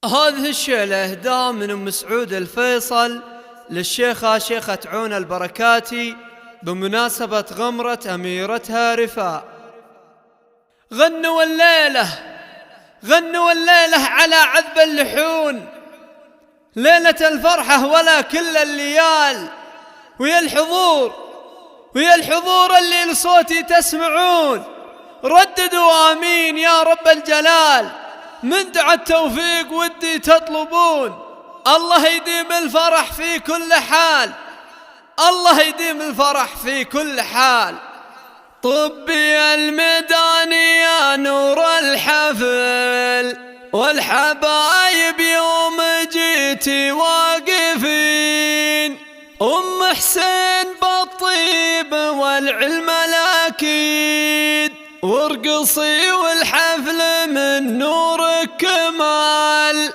هذه الشيلة إهداء من أم سعود الفيصل للشيخة شيخة عون البركاتي بمناسبة غمرة أميرتها رفاء. غنوا الليلة على عذب اللحون، ليلة الفرحة ولا كل الليال، ويا الحضور اللي لصوتي تسمعون، رددوا آمين يا رب الجلال، من دعا التوفيق ودي تطلبون. الله يديم الفرح في كل حال، الله يديم الفرح في كل حال. طبي الميدان يا نور الحفل، والحبايب يوم جيتي واقفين، أم حسين بالطيب والعلم الأكيد، وارقصي والحفل من نورك كمال،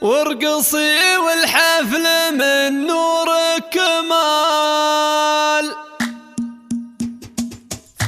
وارقصي والحفل من نورك كمال.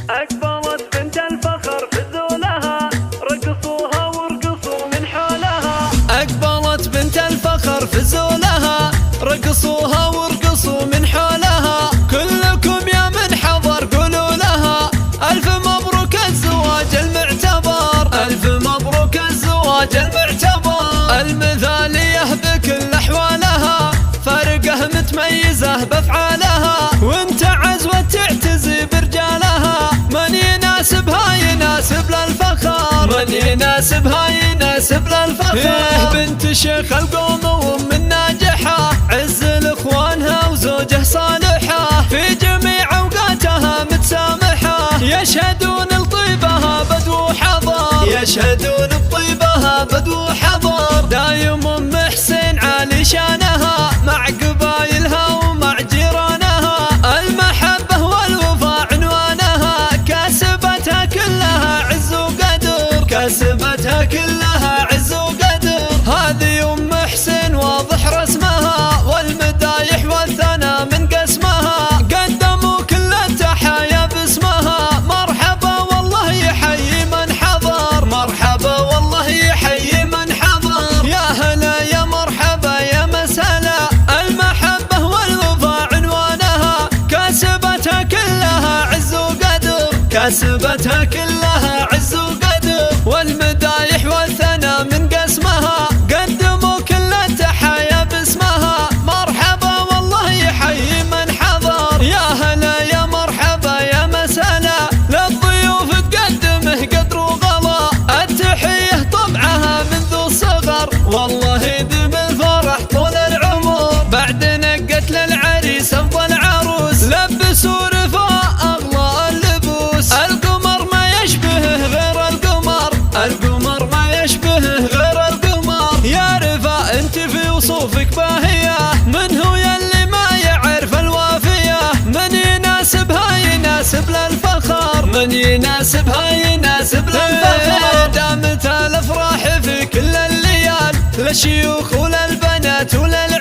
أقبلت بنت الفخر فزولها، رقصوها وارقصوا من حولها. أقبلت بنت الفخر فزولها، رقصوها وارقصوا من حولها. كلكم يا من حضر قولوا لها ألف مبروك الزواج المعتبر، ألف مبروك الزواج المعتبر. المثالية بكل أحوالها، فارقة متميزة بأفعالها، وانت عزوة تعتزي برجالها. من يناسبها يناسب للفخر، من يناسبها يناسب للفخر. بنت شيخ القوم وام الناجحة، عز لاخوانها وزوجه صالحة، في جميع اوقاتها متسامحة. يشهدون لطيبها بدو حضر، يشهدون لطيبها بدو حضر. دايم ام حسين عالي شانها، مع قبايلها ومع جيرانها. المحبة والوفاء عنوانها، كاسبتها كلها عز وقدر، كاسبتها كلها عز وقدر. هذه ام حسين واضح رسمها، والمدايح والثنى من قسمها، قدموا كل التحايا باسمها. مرحبا والله يحيي من حضر، مرحبا والله يحيي من حضر. يا هلا يا مرحبا يا مسهلا، المحبة والوفاء عنوانها، كاسبتها كلها عز وقدر، كاسبتها كلها عز وقدر. والمدايح والثنى من قسمها، قدموا كل التحايا باسمها. مرحبا والله يحيي من حضر. يا هلا يا مرحبا يا مسهلا، للضيوف تقدمه قدر وغلا. التحية طبعها منذ الصغر، والله يديم الفرح طول العمر. بعد نقت للعريس افضل عروس، لبسوا رفاء اغلى اللبوس. القمر ما يشبهه غير القمر، القمر ما يشبهه غير القمر. يا رفاء انت في وصوفك باهية، من هو يلي ما يعرف الوافية. من يناسبها يناسب للفخر، من يناسبها يناسب للفخر. دامت الافراح في كل الليال، للشيوخ وللبنات ولل